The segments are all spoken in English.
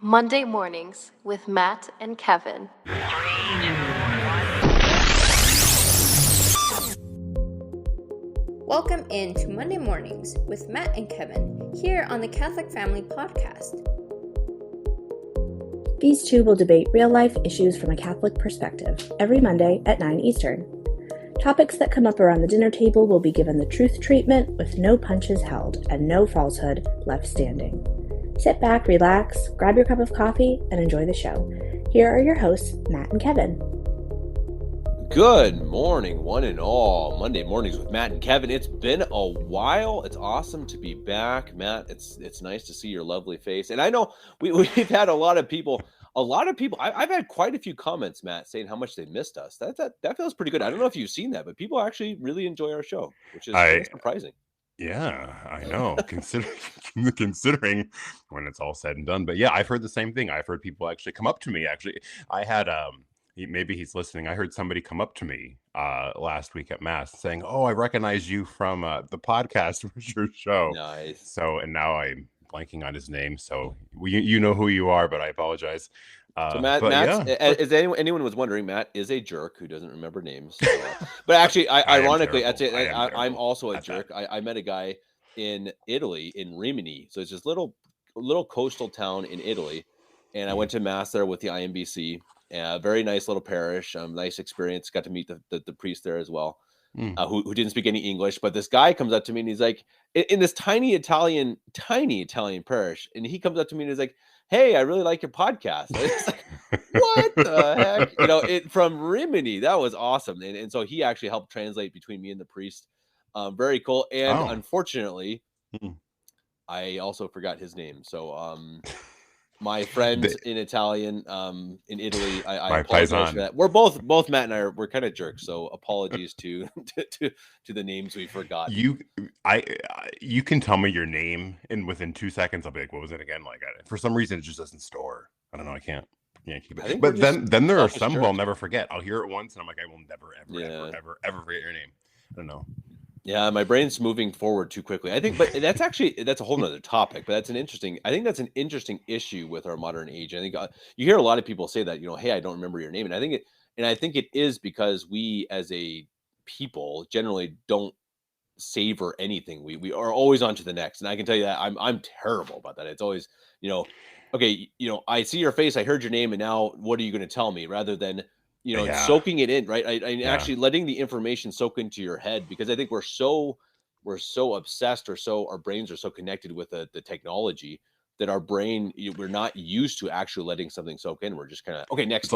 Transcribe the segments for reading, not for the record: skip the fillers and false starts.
Monday mornings with Matt and Kevin. Welcome into Monday Mornings with Matt and Kevin here on the Catholic Family Podcast. These two will debate real-life issues from a Catholic perspective every Monday at 9 Eastern. Topics that come up around the dinner table will be given the truth treatment with no punches held and no falsehood left standing. Sit back, relax, grab your cup of coffee, and enjoy the show. Here are your hosts, Matt and Kevin. Good morning, one and all. Monday mornings with Matt and Kevin. It's been a while. It's awesome to be back, Matt. It's nice to see your lovely face. And I know we've had a lot of people. I've had quite a few comments, Matt, saying how much they missed us. That feels pretty good. I don't know if you've seen that, but people actually really enjoy our show, which is surprising. Yeah, I know. Considering when it's all said and done. But yeah, I've heard the same thing. I've heard people actually come up to me. Actually, I had maybe he's listening. I heard somebody come up to me last week at Mass saying, "Oh, I recognize you from the podcast with your show." Nice. So, and now I'm blanking on his name. So you know who you are, but I apologize. So Matt, as anyone was wondering, Matt is a jerk who doesn't remember names. So, but actually, ironically, I'm also a jerk. I met a guy in Italy, in Rimini. So it's this little coastal town in Italy. And I went to Mass there with the IMBC. Very nice little parish. Nice experience. Got to meet the priest there as well, who didn't speak any English. But this guy comes up to me and he's like, in this tiny Italian parish. And he comes up to me and he's like, "Hey, I really like your podcast." It's like, what the heck? From Rimini. That was awesome. And so he actually helped translate between me and the priest. Very cool. And unfortunately, I also forgot his name. So my friend in Italian, in Italy, I apologize for that. We're both Matt and I we're kind of jerks. So apologies to the names we forgot. You can tell me your name, and within 2 seconds, I'll be like, "What was it again?" Like, for some reason, it just doesn't store. I don't know. I can't keep it. But then there are some who I'll never forget. I'll hear it once, and I'm like, I will never, ever forget your name. I don't know. Yeah, my brain's moving forward too quickly. I think, but that's a whole nother topic. But that's an interesting issue with our modern age. I think you hear a lot of people say that, "Hey, I don't remember your name," and I think it is because we as a people generally don't savor anything. We are always on to the next, and I can tell you that I'm terrible about that. It's always, okay, I see your face, I heard your name, and now what are you going to tell me? Rather than soaking it in, right? Actually letting the information soak into your head, because I think we're so obsessed, or so our brains are so connected with the technology that our brain, we're not used to actually letting something soak in. We're just kind of, okay, next.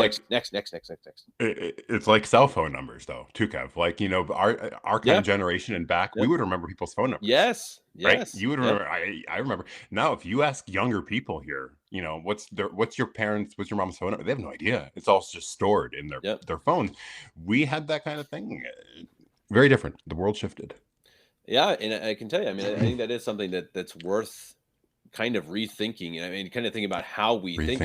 It's like cell phone numbers, though, too, Kev. Like, our kind of generation and back, we would remember people's phone numbers. Yes. Right? You would remember. I remember. Now, if you ask younger people here, what's your mom's phone number? They have no idea. It's all just stored in their phones. We had that kind of thing. Very different. The world shifted. Yeah, and I can tell you, I think that is something that's worth kind of rethinking. And kind of thinking about how we think,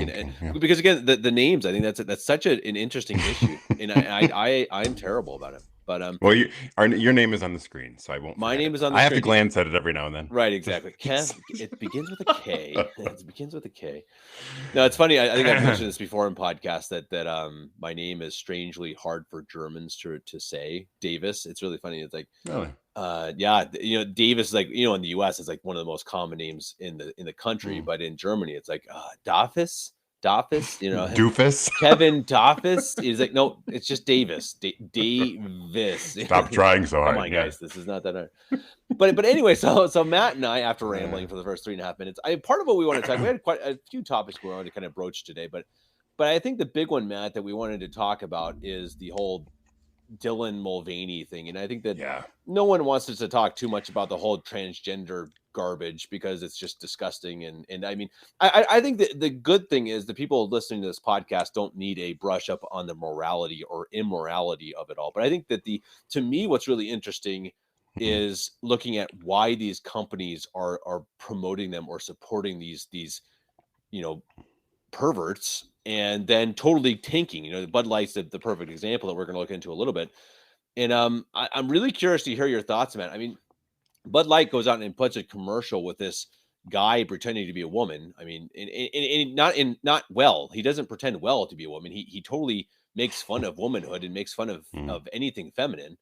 because again, the names, I think that's such an interesting issue, and I'm terrible about it. But well, your name is on the screen, so I won't. My name is on the screen. I have to glance at it every now and then. Right, exactly. Kev, it begins with a K. It begins with a K. No, it's funny. I think I've mentioned this before in podcasts that my name is strangely hard for Germans to say. Davis. It's really funny. It's like, Davis is like, in the US, it's like one of the most common names in the country, but in Germany, it's like Dafis. Doofus. Kevin Doffus is like, no, it's just Davis. Davis. Stop trying so hard. Come on, guys, this is not that hard. But anyway, so Matt and I, after rambling for the first 3.5 minutes, part of what we want to talk, we had quite a few topics we wanted to kind of broach today, but I think the big one, Matt, that we wanted to talk about is the whole Dylan Mulvaney thing. And I think that no one wants us to talk too much about the whole transgender garbage, because it's just disgusting. And I mean, I think that the good thing is the people listening to this podcast don't need a brush up on the morality or immorality of it all. But I think that to me, what's really interesting is looking at why these companies are promoting them or supporting these perverts, and then totally tanking. Bud Light's the perfect example that we're going to look into a little bit. And I'm really curious to hear your thoughts, man. I mean, Bud Light goes out and puts a commercial with this guy pretending to be a woman. I mean, not well. He doesn't pretend well to be a woman. He totally makes fun of womanhood and makes fun of anything feminine.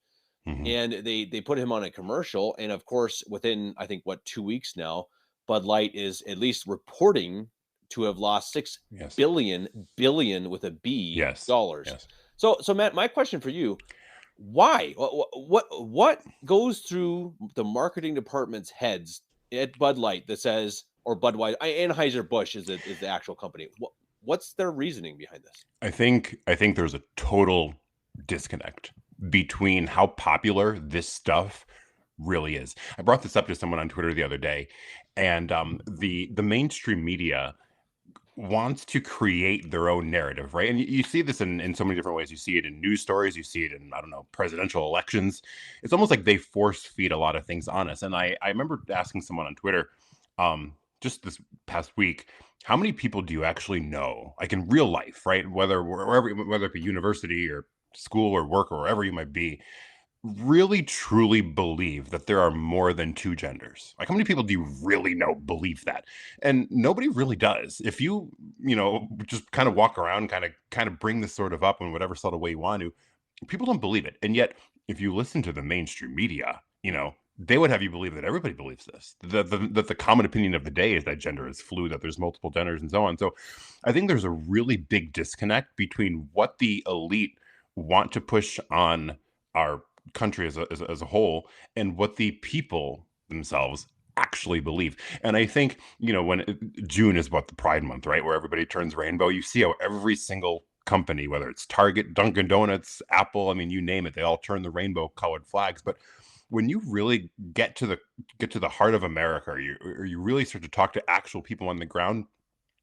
And they put him on a commercial, and of course, within I think 2 weeks now, Bud Light is at least reporting to have lost $6 billion with a B dollars. Yes. So Matt, my question for you: why? What goes through the marketing department's heads at Bud Light that says, or Budweiser, Anheuser-Busch is the actual company? What's their reasoning behind this? I think there's a total disconnect between how popular this stuff really is. I brought this up to someone on Twitter the other day, and the mainstream media wants to create their own narrative, right? And you see this in so many different ways. You see it in news stories, you see it in, I don't know, presidential elections. It's almost like they force feed a lot of things on us. And I remember asking someone on Twitter just this past week, how many people do you actually know, like in real life, right? Whether it be university or school or work or wherever you might be, really truly believe that there are more than two genders? Like, how many people do you really know believe that? And nobody really does. If you just kind of walk around, kind of bring this sort of up in whatever sort of way you want to, people don't believe it. And yet, if you listen to the mainstream media, they would have you believe that everybody believes this, that the common opinion of the day is that gender is fluid, that there's multiple genders and so on. So I think there's a really big disconnect between what the elite want to push on our country as a whole and what the people themselves actually believe. And I think, when June is about the Pride Month, right, where everybody turns rainbow, you see how every single company, whether it's Target, Dunkin' Donuts, Apple, I mean, you name it, they all turn the rainbow colored flags. But when you really get to the heart of America, or you really start to talk to actual people on the ground,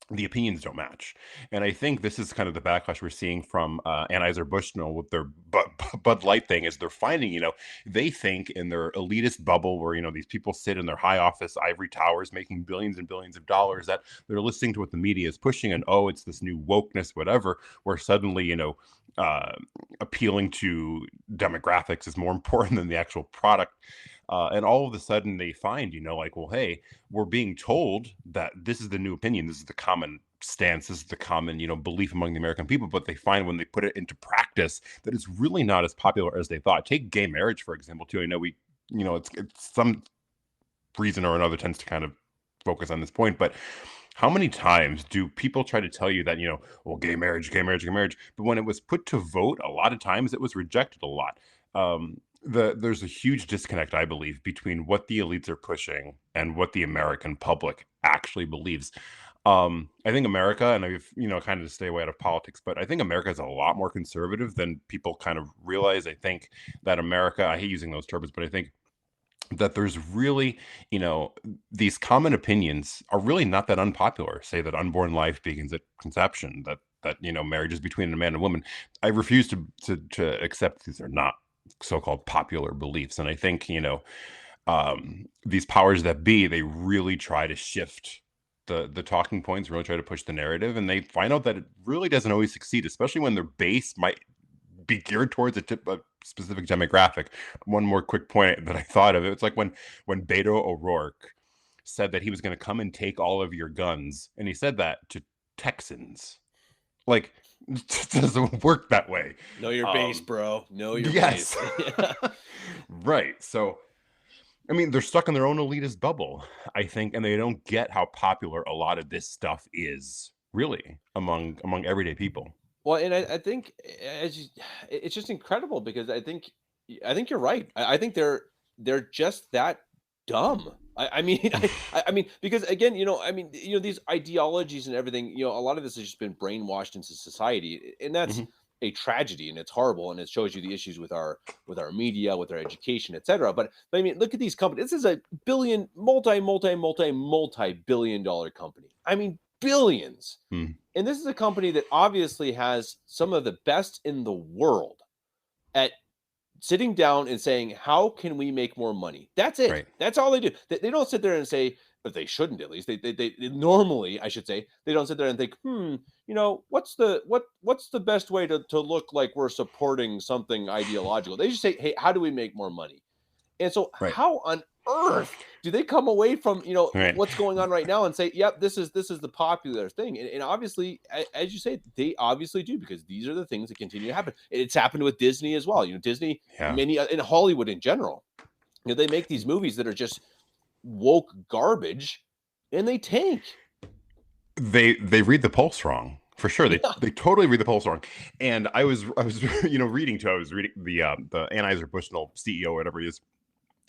the opinions don't match. And I think this is kind of the backlash we're seeing from Anheuser-Busch with their Bud Light thing, is they're finding, they think in their elitist bubble where, these people sit in their high office ivory towers making billions and billions of dollars, that they're listening to what the media is pushing, and, oh, it's this new wokeness, whatever, where suddenly, appealing to demographics is more important than the actual product. And all of a sudden they find, like, well, hey, we're being told that this is the new opinion, this is the common stance, this is the common, belief among the American people. But they find when they put it into practice that it's really not as popular as they thought. Take gay marriage, for example, too. I know it's some reason or another tends to kind of focus on this point, but how many times do people try to tell you that, well, gay marriage, but when it was put to vote, a lot of times it was rejected a lot. There's a huge disconnect, I believe, between what the elites are pushing and what the American public actually believes. I think America, and I've, kind of to stay away out of politics, but I think America is a lot more conservative than people kind of realize. I think that America, I hate using those terms, but I think that there's really, these common opinions are really not that unpopular. Say that unborn life begins at conception, that marriage is between a man and a woman. I refuse to accept these are not so-called popular beliefs. And I think, these powers that be, they really try to shift the talking points, really try to push the narrative, and they find out that it really doesn't always succeed, especially when their base might be geared towards a specific demographic. One more quick point that I thought of, it's like when Beto O'Rourke said that he was going to come and take all of your guns, and he said that to Texans. Like, it doesn't work that way. Know your base, bro. Know your base. Yes. Right. So, I mean, they're stuck in their own elitist bubble, I think, and they don't get how popular a lot of this stuff is really among everyday people. Well, and I think it's just incredible, because I think you're right. I think they're just that dumb. I mean, I mean, because again, these ideologies and everything, a lot of this has just been brainwashed into society, and that's a tragedy, and it's horrible, and it shows you the issues with our media, with our education, etc. But I mean, look at these companies. This is a multi-billion dollar company. I mean, billions. And this is a company that obviously has some of the best in the world at sitting down and saying, how can we make more money? That's it. Right. That's all they do. They don't sit there and say, but they shouldn't, at least. They normally, I should say, they don't sit there and think, what's the best way to look like we're supporting something ideological? They just say, hey, how do we make more money? And so how on earth do they come away from, Right. what's going on right now and say, yep, this is the popular thing? And obviously, as you say, they obviously do, because these are the things that continue to happen. It's happened with Disney as well. Disney, Yeah. many in Hollywood in general, they make these movies that are just woke garbage, and they tank. They read the pulse wrong. For sure. They totally read the pulse wrong. And I was reading the Anheuser-Busch CEO, whatever he is.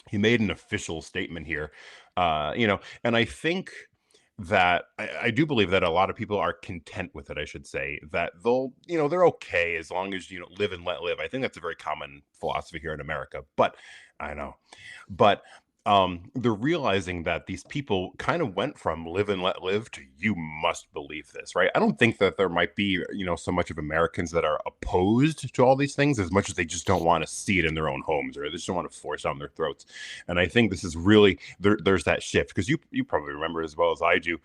He made an official statement here, and I think that I do believe that a lot of people are content with it. I should say that they're okay as long as live and let live. I think that's a very common philosophy here in America. But I know, but they're realizing that these people kind of went from live and let live to you must believe this, right? I don't think that there might be, so much of Americans that are opposed to all these things as much as they just don't want to see it in their own homes, or they just don't want to force it on their throats. And I think this is really, there's that shift, because you probably remember as well as I do,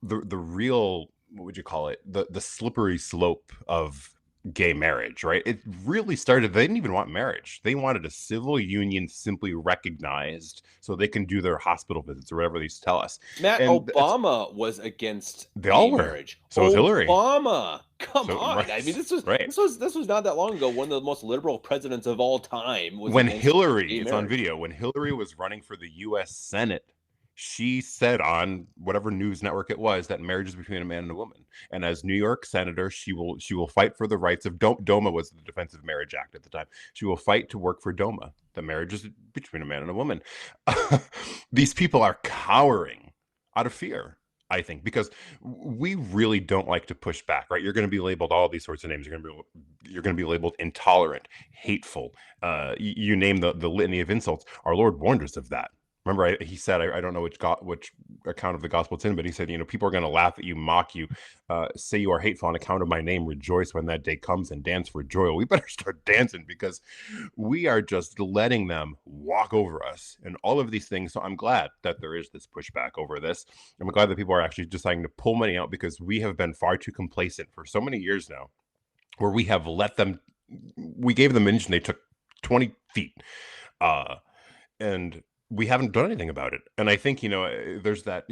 the real, what would you call it? The slippery slope of gay marriage, right? It really started, they didn't even want marriage. They wanted a civil union simply recognized so they can do their hospital visits or whatever they tell us. Matt, And Obama was against they all were. marriage. So was Hillary. Obama, come on. Right. I mean, this was right. this was not that long ago. One of the most liberal presidents of all time was when against Hillary, gay it's marriage. on video, when Hillary was running for the U.S. Senate, she said on whatever news network it was that marriage is between a man and a woman. And as New York senator, she will fight for the rights of DOMA was the Defense of Marriage Act at the time. She will fight to work for DOMA. The marriage is between a man and a woman. These people are cowering out of fear, I think, because we really don't like to push back, right? You're going to be labeled all these sorts of names. You're going to be labeled intolerant, hateful. You name the litany of insults. Our Lord warned us of that. Remember, he said, I don't know which account of the gospel it's in, but he said, people are going to laugh at you, mock you, say you are hateful on account of my name. Rejoice when that day comes and dance for joy. Well, we better start dancing, because we are just letting them walk over us and all of these things. So I'm glad that there is this pushback over this. I'm glad that people are actually deciding to pull money out, because we have been far too complacent for so many years now, where we have we gave them an inch and they took 20 feet. And we haven't done anything about it. And I think, there's that,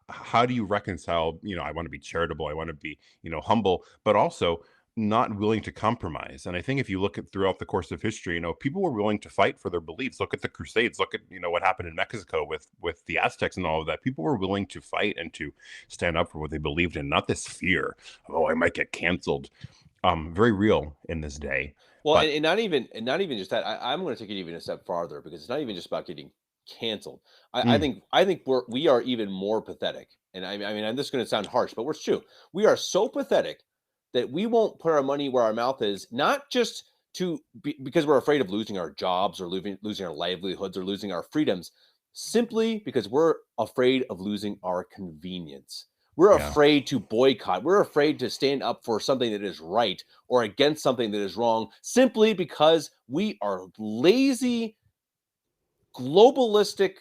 how do you reconcile, I want to be charitable, I want to be, humble, but also not willing to compromise. And I think if you look at throughout the course of history, people were willing to fight for their beliefs. Look at the Crusades, look at, what happened in Mexico with the Aztecs and all of that. People were willing to fight and to stand up for what they believed in, not this fear, oh, I might get canceled. Very real in this day. Well, and not even just that. I'm going to take it even a step farther, because it's not even just about getting canceled. I think we are even more pathetic. And I mean, this is going to sound harsh, but it's true. We are so pathetic that we won't put our money where our mouth is, not just because we're afraid of losing our jobs or losing our livelihoods or losing our freedoms, simply because we're afraid of losing our convenience. We're afraid to boycott. We're afraid to stand up for something that is right or against something that is wrong, simply because we are lazy, globalistic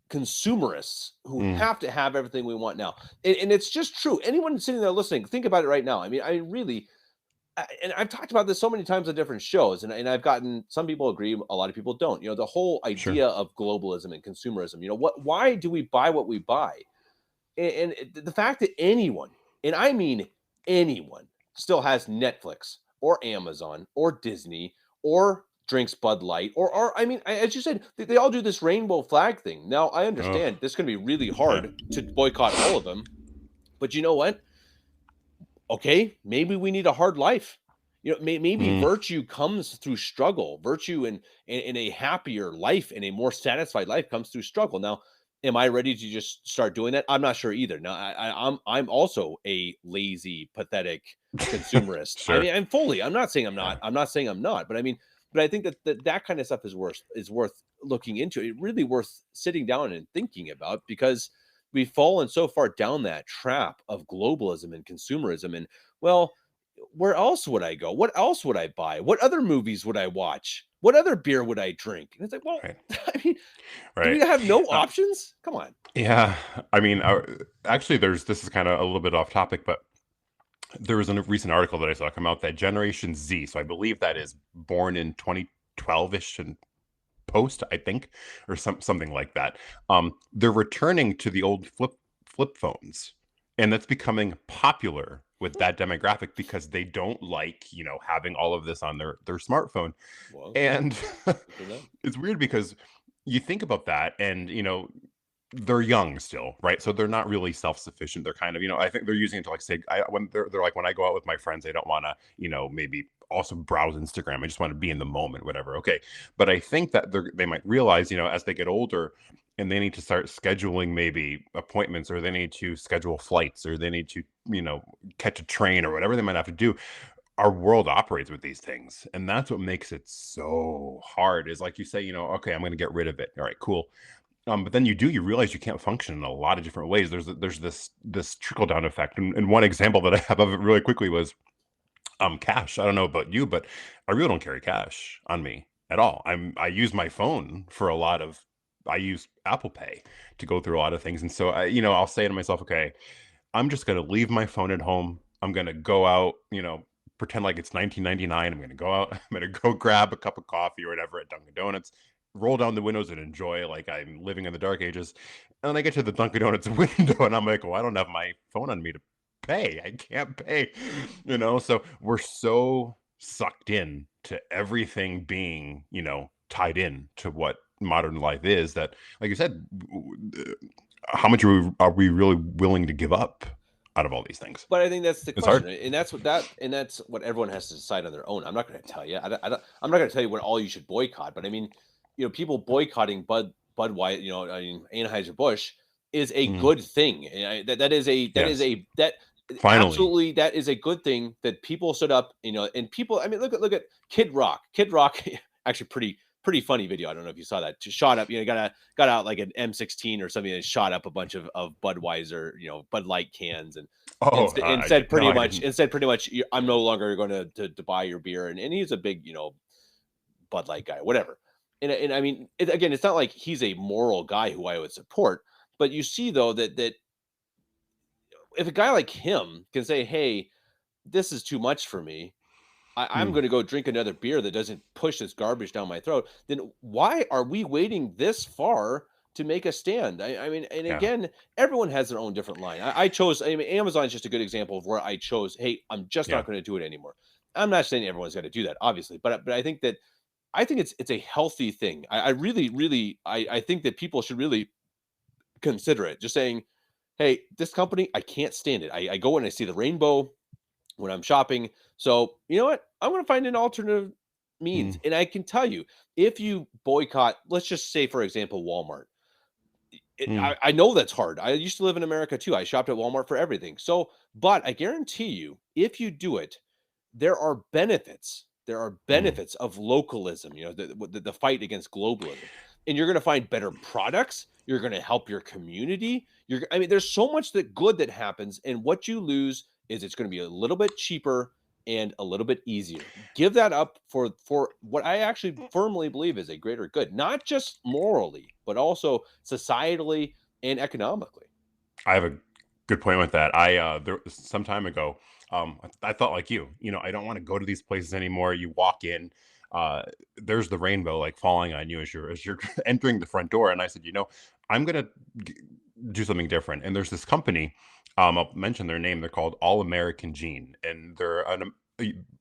consumerists who have to have everything we want now. And it's just true. Anyone sitting there listening, think about it right now. I mean, really, and I've talked about this so many times on different shows, and I've gotten, some people agree, a lot of people don't. The whole idea of globalism and consumerism. Why do we buy what we buy? And the fact that anyone, and I mean anyone, still has Netflix or Amazon or Disney or drinks Bud Light or I mean, as you said, they all do this rainbow flag thing. Now, I understand this is going to be really hard to boycott all of them, but you know what? Okay, maybe we need a hard life. Maybe virtue comes through struggle. Virtue in a happier life and a more satisfied life comes through struggle. Now, am I ready to just start doing that? I'm not sure either. Now, I'm also a lazy, pathetic consumerist. I mean, I'm not saying I'm not. I'm not saying I'm not. But I mean, but I think that kind of stuff is worth looking into. It's really worth sitting down and thinking about, because we've fallen so far down that trap of globalism and consumerism. And, well, where else would I go? What else would I buy? What other movies would I watch? What other beer would I drink? And it's like, well, I mean, do we have no options? Come on. Yeah. I mean, actually, this is kind of a little bit off topic, but there was a recent article that I saw come out that Generation Z, so I believe that is born in 2012-ish and Post, I think, or something like that. They're returning to the old flip phones, and that's becoming popular with that demographic because they don't like, having all of this on their smartphone. Well, And it's weird because you think about that, and they're young still, right? So they're not really self-sufficient. They're kind of, I think they're using it to like say, when they're like, when I go out with my friends, I don't want to, maybe also browse Instagram. I just want to be in the moment, whatever. Okay. But I think that they might realize, as they get older and they need to start scheduling maybe appointments, or they need to schedule flights, or they need to, catch a train, or whatever they might have to do. Our world operates with these things, and that's what makes it so hard. Is like you say, okay, I'm going to get rid of it. All right, cool. But then you realize you can't function in a lot of different ways. There's this trickle down effect, and one example that I have of it really quickly was cash. I don't know about you, but I really don't carry cash on me at all. I use my phone for a lot of. I use Apple Pay to go through a lot of things, and so I'll say to myself, okay, I'm just going to leave my phone at home. I'm going to go out, pretend like it's 1999. I'm going to go out. I'm going to go grab a cup of coffee or whatever at Dunkin' Donuts, roll down the windows and enjoy like I'm living in the dark ages. And then I get to the Dunkin' Donuts window and I'm like, well, I don't have my phone on me to pay. I can't pay, So we're so sucked in to everything being, tied in to what modern life is, that, like you said, how much are we really willing to give up out of all these things? But I think that's the It's question, hard. and that's what everyone has to decide on their own. I'm not going to tell you. I'm not going to tell you what all you should boycott. But I mean, people boycotting Budweiser, I mean, Anheuser-Busch is a good thing. And that is Finally. Absolutely, that is a good thing that people stood up. And people. I mean, look at Kid Rock. Kid Rock, actually pretty funny video. I don't know if you saw that. Just shot up, got out like an M16 or something and shot up a bunch of Budweiser, Bud Light cans and said pretty much, I'm no longer going to buy your beer. And he's a big, Bud Light guy, whatever. And I mean, again, it's not like he's a moral guy who I would support, but you see though that if a guy like him can say, hey, this is too much for me, I'm going to go drink another beer that doesn't push this garbage down my throat, then why are we waiting this far to make a stand? I mean, and again, everyone has their own different line. I mean, Amazon is just a good example of where I chose, hey, I'm just not going to do it anymore. I'm not saying everyone's got to do that, obviously, but I think it's a healthy thing. I really think that people should really consider it. Just saying, hey, this company, I can't stand it. I go and I see the rainbow when I'm shopping. So you know what? I'm going to find an alternative means. And I can tell you, if you boycott, let's just say, for example, Walmart. I know that's hard. I used to live in America too. I shopped at Walmart for everything. So, but I guarantee you, if you do it, there are benefits. There are benefits of localism, the fight against globalism. And you're going to find better products. You're going to help your community. I mean, there's so much good that happens. And what you lose is it's going to be a little bit cheaper and a little bit easier. Give that up for what I actually firmly believe is a greater good, not just morally, but also societally and economically. I have a good point with that. There some time ago, I thought like you, I don't want to go to these places anymore. You walk in, there's the rainbow like falling on you as you're entering the front door. And I said, I'm going to do something different. And there's this company, I'll mention their name. They're called All American Jean, and they're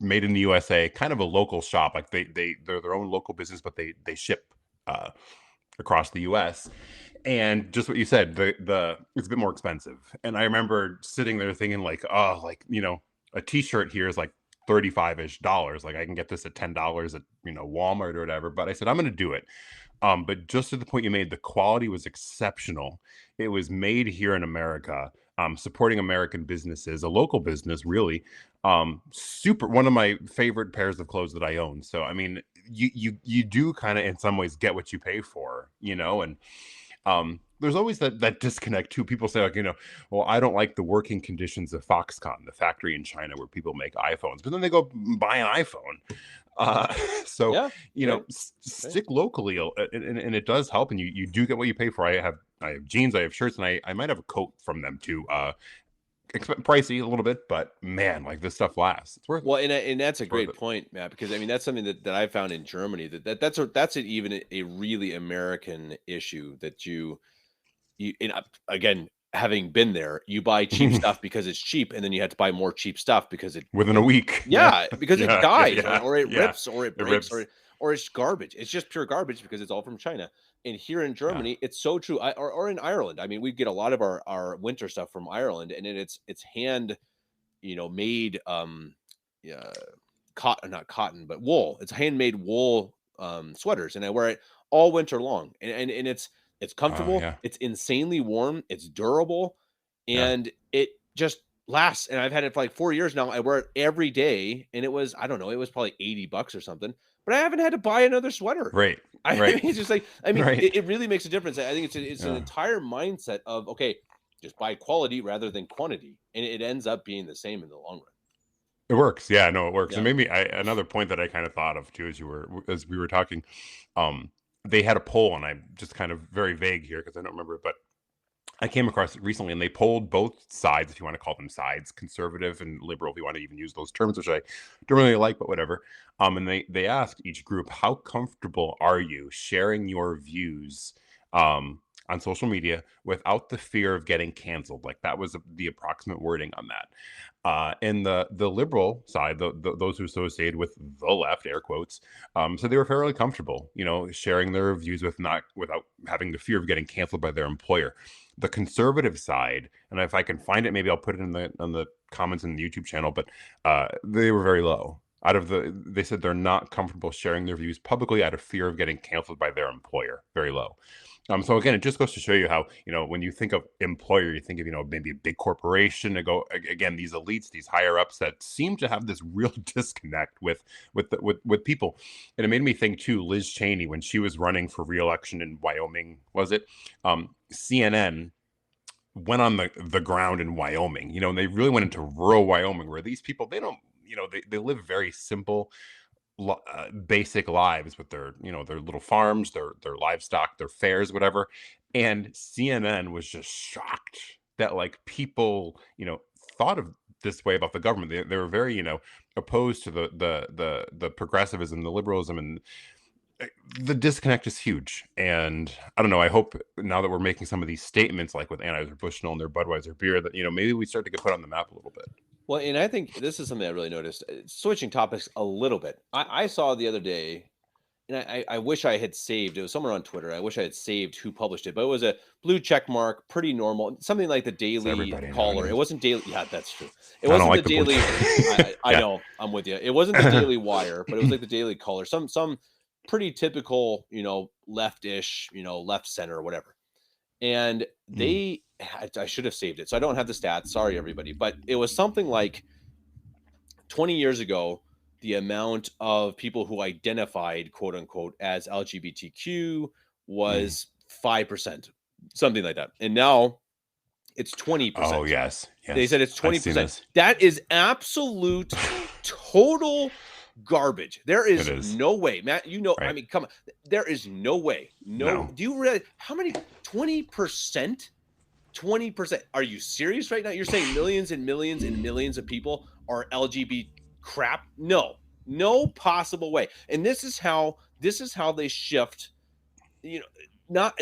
made in the USA, kind of a local shop. Like they're their own local business, but they ship across the US. And just what you said, it's a bit more expensive. And I remember sitting there thinking like, oh, like, a t-shirt here is like $35-ish. Like I can get this at $10 at, Walmart or whatever. But I said, I'm going to do it. But just to the point you made, the quality was exceptional. It was made here in America, supporting American businesses, a local business, really. Super, one of my favorite pairs of clothes that I own. So, I mean, you do kind of in some ways get what you pay for, and there's always that disconnect too. People say like, well, I don't like the working conditions of Foxconn, the factory in China where people make iPhones, but then they go buy an iPhone. Stick locally, and it does help, and you do get what you pay for. I have jeans, I have shirts, and I might have a coat from them too. pricey a little bit, but man, like this stuff lasts. It's worth it. Well, and that's a It's worth great it. point, Matt, because I mean that's something that I found in Germany that's even a really American issue that you and again, having been there, you buy cheap stuff because it's cheap, and then you have to buy more cheap stuff because Within a week. because it dies or it yeah. rips or it It breaks rips. or it's garbage. It's just pure garbage because it's all from China. And here in Yeah. Germany, it's so true. Or in Ireland. I mean, we get a lot of our winter stuff from Ireland, and then it's hand, made yeah, cotton, not cotton, but wool. It's handmade wool sweaters, and I wear it all winter long. And it's Oh comfortable, yeah. it's insanely warm, it's durable, Yeah. and it just lasts. And I've had it for like 4 years now. I wear it every day, and it was, I don't know, it was probably $80 or something, but I haven't had to buy another sweater. Right. I mean, Right. it's just like, I mean, Right. it really makes a difference. I think it's an Yeah. entire mindset of, okay, just buy quality rather than quantity, and it ends up being the same in the long run. It works. Yeah, no, it works. And Yeah. maybe another point that I kind of thought of too, as we were talking, they had a poll, and I'm just kind of very vague here because I don't remember it, but I came across it recently, and they polled both sides, if you want to call them sides, conservative and liberal, if you want to even use those terms, which I don't really like, but whatever. And they asked each group, how comfortable are you sharing your views on social media without the fear of getting canceled? Like that was the approximate wording on that. And the liberal side, those who associated with the left, air quotes, so they were fairly comfortable, sharing their views without having the fear of getting canceled by their employer. The conservative side, and if I can find it, maybe I'll put it in the comments in the YouTube channel, but they were very low. They said they're not comfortable sharing their views publicly out of fear of getting canceled by their employer. Very low. So again, it just goes to show you how, when you think of employer, you think of, maybe a big corporation. To go again, these elites, these higher ups that seem to have this real disconnect with people. And it made me think too, Liz Cheney, when she was running for re-election in Wyoming, was it? CNN went on the ground in Wyoming, and they really went into rural Wyoming, where these people, they don't, they live very simple, basic lives with their little farms, their livestock, their fairs, whatever. And CNN was just shocked that like people thought of this way about the government. They were very opposed to the progressivism, the liberalism, and the disconnect is huge. And I don't know, I hope now that we're making some of these statements, like with Anheuser-Busch and their Budweiser beer, that maybe we start to get put on the map a little bit. Well, and I think this is something I really noticed. Switching topics a little bit, I saw the other day, and I wish I had saved. It was somewhere on Twitter. I wish I had saved who published it, but it was a blue check mark, pretty normal, something like the Daily Caller. It wasn't Daily. Yeah, that's true. It wasn't the Daily. I know, I'm with you. It wasn't the Daily Wire, but it was like the Daily Caller. Some pretty typical, leftish, left center or whatever. And I should have saved it, so I don't have the stats. Sorry, everybody. But it was something like 20 years ago, the amount of people who identified, quote unquote, as LGBTQ was 5%, something like that. And now it's 20%. Oh, yes. They said it's 20%. That is absolute total garbage. There is no way, Matt, right. I mean, come on. There is no way. No. Do you realize how many? 20%? 20%. Are you serious right now? You're saying millions and millions and millions of people are LGBT crap? No possible way. And this is how they shift, this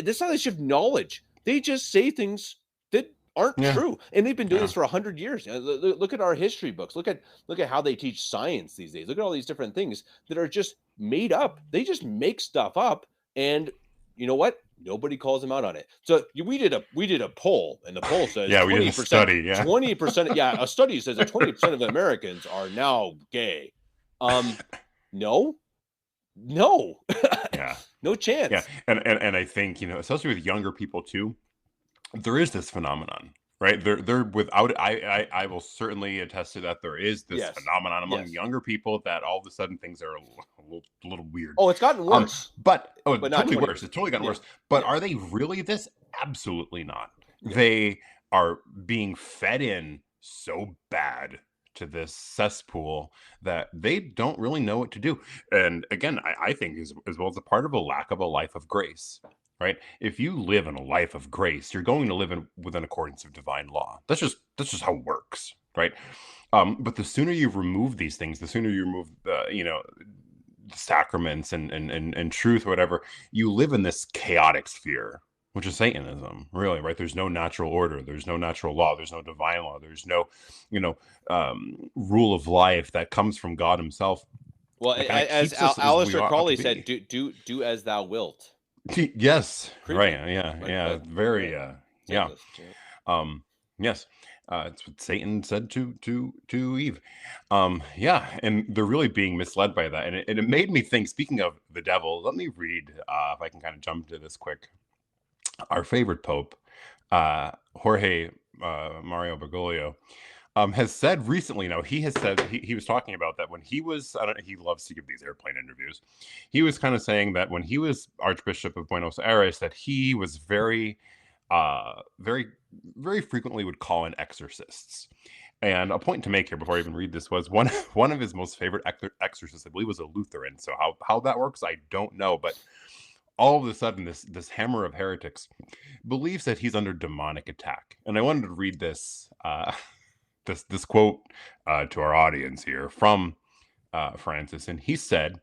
is how they shift knowledge. They just say things that aren't true, and they've been doing this for 100 years. Look at our history books. Look at how they teach science these days. Look at all these different things that are just made up. They just make stuff up, and you know what? Nobody calls them out on it. So we did a poll, and the poll says 20%, we did a study. 20%. Yeah, a study says that 20% of Americans are now gay. No. Yeah. No chance. Yeah. And I think, especially with younger people too, there is this phenomenon, right? They're without it. I will certainly attest to that. There is this phenomenon among younger people that all of a sudden things are a little weird. Oh, it's gotten worse. But totally worse. It's totally gotten worse. But are they really this? Absolutely not. Yeah. They are being fed in so bad to this cesspool that they don't really know what to do. And again, I think as well as a part of a lack of a life of grace. right? If you live in a life of grace, you're going to live within accordance of divine law. That's just how it works, right? But the sooner you remove these things, the sooner you remove sacraments and truth or whatever, you live in this chaotic sphere, which is Satanism, really, right? There's no natural order, there's no natural law, there's no divine law, there's no rule of life that comes from God himself. Well, as Aleister Crowley said, do as thou wilt. Yes. Creepy. Right. Yeah. Very. Yeah. Yes. It's what Satan said to Eve. Yeah. And they're really being misled by that. And it made me think, speaking of the devil, let me read, if I can kind of jump to this quick. Our favorite Pope, Jorge Mario Bergoglio, has said recently, he has said, he was talking about that when he was, he loves to give these airplane interviews. He was kind of saying that when he was Archbishop of Buenos Aires, that he was very frequently would call in exorcists. And a point to make here before I even read this was one of his most favorite exorcists, I believe, was a Lutheran. So how that works, I don't know. But all of a sudden, this hammer of heretics believes that he's under demonic attack. And I wanted to read this this quote to our audience here from Francis, and he said,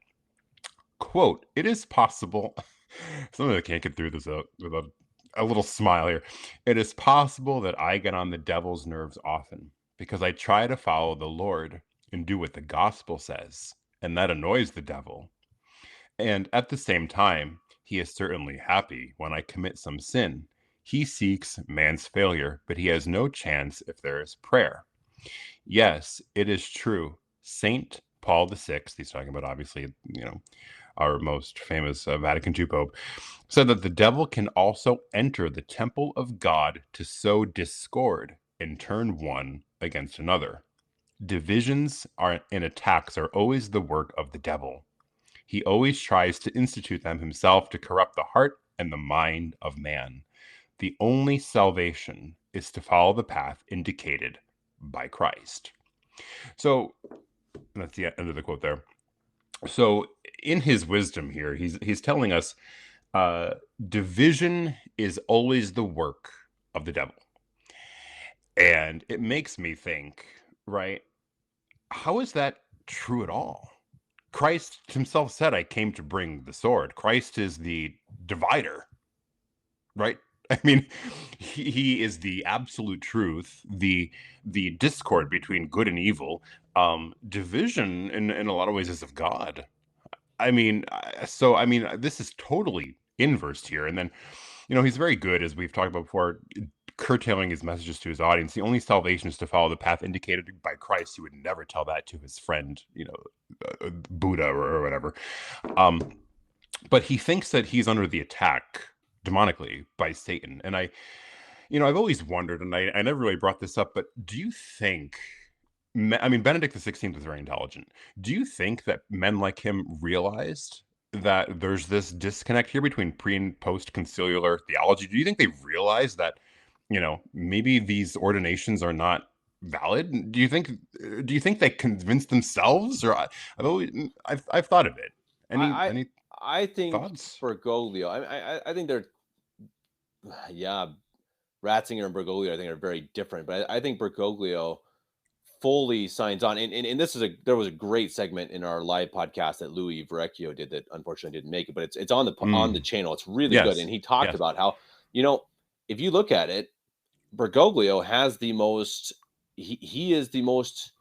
quote, "It is possible," something I can't get through this without a little smile here. "It is possible that I get on the devil's nerves often because I try to follow the Lord and do what the gospel says, and that annoys the devil. And at the same time, he is certainly happy when I commit some sin. He seeks man's failure, but he has no chance if there is prayer. Yes, it is true. Saint Paul VI," he's talking about obviously, our most famous Vatican II Pope, said that the devil can also enter the temple of God to sow discord and turn one against another. Divisions and attacks are always the work of the devil. He always tries to institute them himself to corrupt the heart and the mind of man. The only salvation is to follow the path indicated by Christ." So that's the end of the quote there. So in his wisdom here, he's telling us division is always the work of the devil. And it makes me think, right, how is that true at all? Christ himself said, "I came to bring the sword." Christ is the divider, right? I mean, he is the absolute truth, the discord between good and evil. Division in a lot of ways is of God. I mean, this is totally inverse here. And then, he's very good, as we've talked about before, curtailing his messages to his audience. The only salvation is to follow the path indicated by Christ. He would never tell that to his friend, Buddha or whatever. But he thinks that he's under the attack demonically by Satan. And I've always wondered, and I never really brought this up, but do you think, Benedict XVI was very intelligent. Do you think that men like him realized that there's this disconnect here between pre and post conciliar theology? Do you think they realized that, maybe these ordinations are not valid? Do you think they convinced themselves? Or I've thought of it. Any I think thoughts? Bergoglio, I think they're, Ratzinger and Bergoglio, I think, are very different. But I think Bergoglio fully signs on. And there was a great segment in our live podcast that Louis Verrecchio did that unfortunately didn't make it, but it's on the channel. It's really good. And he talked about how, if you look at it, Bergoglio has the most, he is the most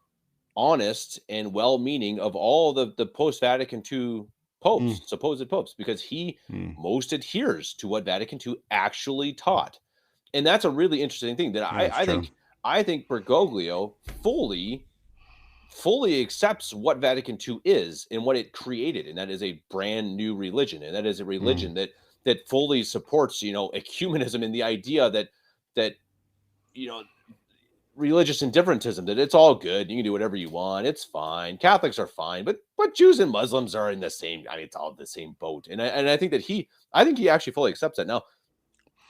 honest and well-meaning of all the post-Vatican II popes, supposed popes, because he most adheres to what Vatican II actually taught. And that's a really interesting thing that I think Bergoglio fully accepts what Vatican II is and what it created, and that is a brand new religion, and that is a religion that fully supports, ecumenism and the idea that religious indifferentism, that it's all good, you can do whatever you want, it's fine, Catholics are fine, but Jews and Muslims are in the same, it's all the same boat. And I think that he actually fully accepts that. Now,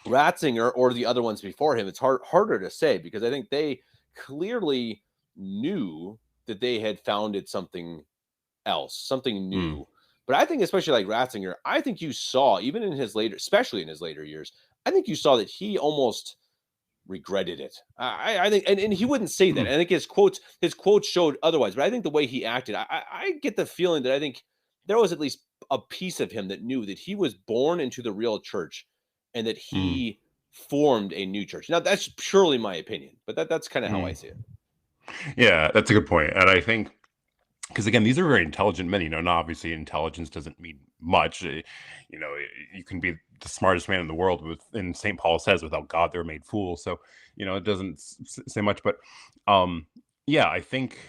Ratzinger or the other ones before him, it's harder to say, because I think they clearly knew that they had founded something else, something new, But I think, especially like Ratzinger, I think you saw, even in his later, especially in his later years, I think you saw that he almost regretted it. I think, and he wouldn't say that. I think his quotes showed otherwise. But I think the way he acted, I get the feeling that I think there was at least a piece of him that knew that he was born into the real church, and that he formed a new church. Now, that's purely my opinion, but that's kind of how I see it. Yeah, that's a good point. And I think, because again, these are very intelligent men, and obviously intelligence doesn't mean much. You can be the smartest man in the world and St. Paul says, without God, they're made fools. So, it doesn't say much, but yeah, I think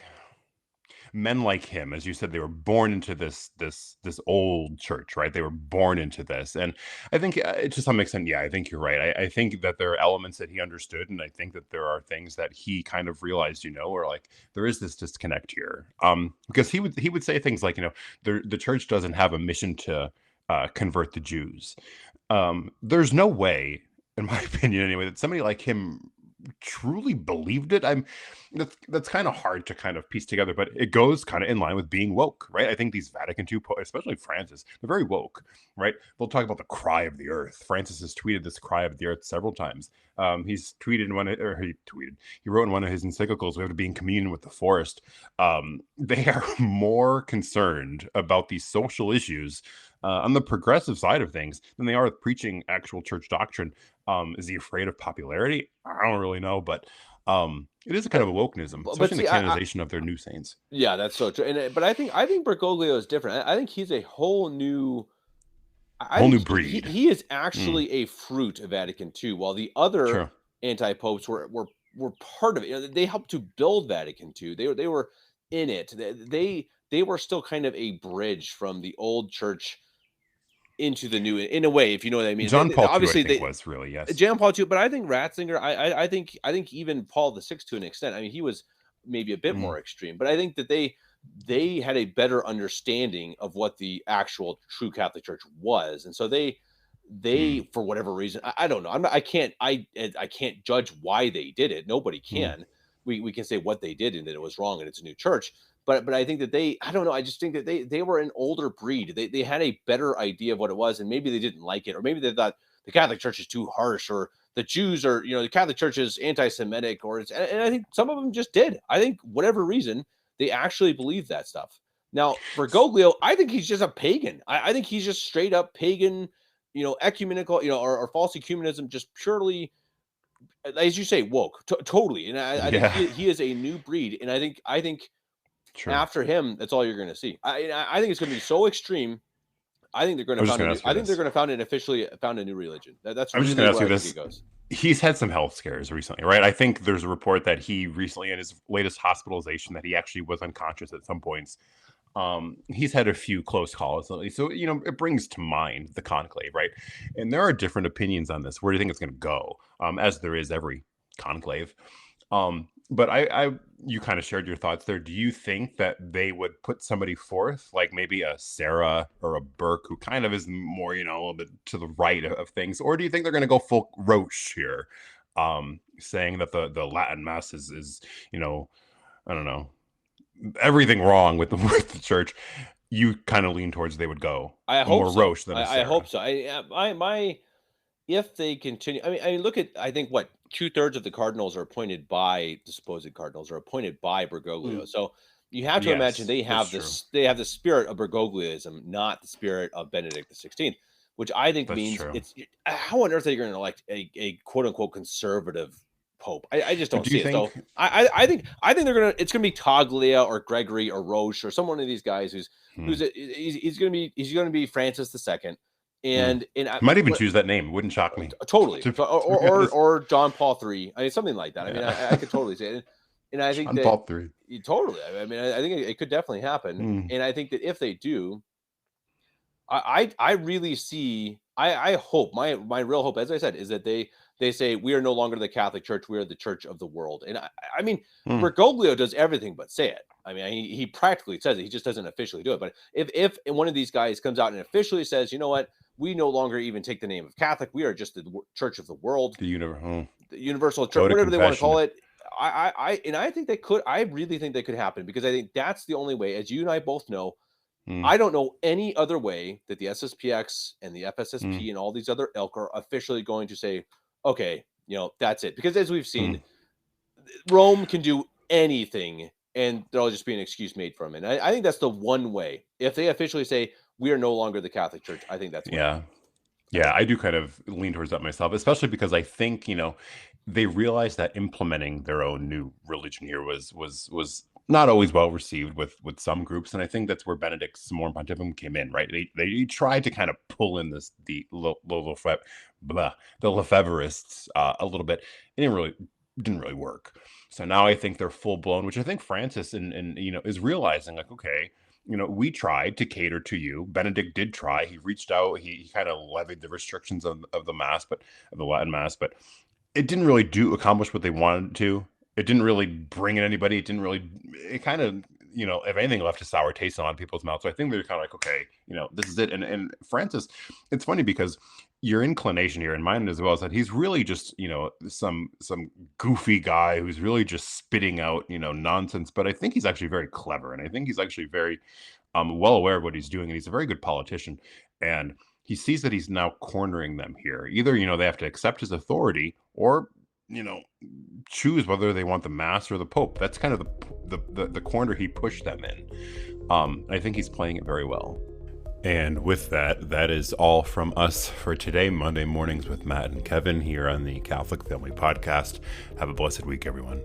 men like him, as you said, they were born into this old church, right? They were born into this. And I think to some extent, yeah, I think you're right. I think that there are elements that he understood, and I think that there are things that he kind of realized, or like there is this disconnect here. Because he would say things like, the church doesn't have a mission to convert the Jews. There's no way, in my opinion anyway, that somebody like him truly believed it. That's kind of hard to kind of piece together, but it goes kind of in line with being woke, right? I think these Vatican II, especially Francis, they're very woke, right? They'll talk about the cry of the earth. Francis has tweeted this cry of the earth several times. He's tweeted he wrote in one of his encyclicals, we have to be in communion with the forest. They are more concerned about these social issues on the progressive side of things than they are with preaching actual church doctrine. Is he afraid of popularity? I don't really know, but it is a kind of a wokenism, especially in the canonization of their new saints. Yeah, that's so true. But I think Bergoglio is different. I think he's a whole new breed. He is actually a fruit of Vatican II, while the other anti-popes were part of it. They helped to build Vatican II. They were in it. They were still kind of a bridge from the old church into the new, in a way, if you know what I mean. John Paul obviously II, I think, was really, yes. John Paul II, but I think Ratzinger, I think even Paul VI to an extent. I mean, he was maybe a bit more extreme, but I think that they had a better understanding of what the actual true Catholic Church was, and so they for whatever reason, I don't know. I can't judge why they did it. Nobody can. We can say what they did and that it was wrong and it's a new church. But I think that I don't know. I just think that they were an older breed. They had a better idea of what it was, and maybe they didn't like it, or maybe they thought the Catholic Church is too harsh, or the Jews are, the Catholic Church is anti-Semitic, and I think some of them just did. I think whatever reason, they actually believed that stuff. Now, Bergoglio, I think he's just a pagan. I think he's just straight up pagan, ecumenical, or false ecumenism, just purely, as you say, woke, totally. And I think he is a new breed, and I think. True. After him, that's all you're going to see. I think it's going to be so extreme. I think they're going to found a new religion. That's. I'm just going to ask you this. He's had some health scares recently, right? I think there's a report that he recently, in his latest hospitalization, that he actually was unconscious at some points. He's had a few close calls, so it brings to mind the conclave, right? And there are different opinions on this. Where do you think it's going to go? As there is every conclave. But you kind of shared your thoughts there. Do you think that they would put somebody forth, like maybe a Sarah or a Burke, who kind of is more, a little bit to the right of things? Or do you think they're going to go full Roche here, saying that the Latin Mass is I don't know, everything wrong with the church? You kind of lean towards they would go more Roche than a Sarah. I hope so. If they continue, I mean, look at, I think what 2/3 of the cardinals are appointed by the supposed cardinals are appointed by Bergoglio. So you have to imagine they have the spirit of Bergoglioism, not the spirit of Benedict XVI, which I think means it's how on earth are you going to elect a quote unquote conservative pope? I just don't see it. So I think it's gonna be Taglia or Gregory or Roche or some one of these guys he's gonna be Francis II. And I might even choose that name. Wouldn't shock me. Totally. or John Paul III. I mean, something like that. I mean, I could totally say it. And I think John Paul III. Totally. I mean, I think it could definitely happen. And I think that if they do, I really see. I hope my real hope, as I said, is that they say we are no longer the Catholic Church. We are the Church of the world. And I mean, Bergoglio does everything but say it. I mean, he practically says it. He just doesn't officially do it. But if one of these guys comes out and officially says, you know what, we no longer even take the name of Catholic. We are just the Church of the world, the universal church, whatever they want to call it. I think they could. I really think they could happen, because I think that's the only way, as you and I both know, I don't know any other way that the SSPX and the FSSP and all these other ilk are officially going to say, okay, that's it. Because as we've seen, Rome can do anything and there'll just be an excuse made from it. And I think that's the one way. If they officially say we are no longer the Catholic Church, I think that's Yeah, I do kind of lean towards that myself, especially because I think, they realized that implementing their own new religion here was not always well received with some groups, and I think that's where Benedict's Summum Pontificum came in, right? They tried to kind of pull in the Lefebvrists a little bit. It didn't really work. So now I think they're full blown, which I think Francis and is realizing, like, okay, we tried to cater to you. Benedict did try. He reached out. He kind of levied the restrictions of the mass, of the Latin mass, but it didn't really accomplish what they wanted to. It didn't really bring in anybody. It kind of, if anything, left a sour taste in a lot of people's mouths. So I think they're kind of like, okay, this is it. And Francis, it's funny because your inclination here, and mine as well, is that he's really just, some goofy guy who's really just spitting out, nonsense. But I think he's actually very clever, and I think he's actually very well aware of what he's doing, and he's a very good politician. And he sees that he's now cornering them here. Either, they have to accept his authority or, choose whether they want the mass or the Pope. That's kind of the corner he pushed them in. I think he's playing it very well. And with that is all from us for today, Monday Mornings with Matt and Kevin here on the Catholic Family Podcast. Have a blessed week, everyone.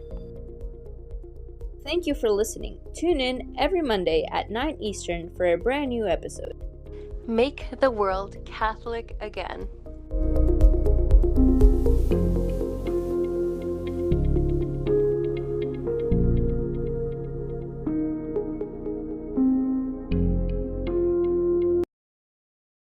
Thank you for listening. Tune in every Monday at 9 Eastern for a brand new episode. Make the world Catholic again.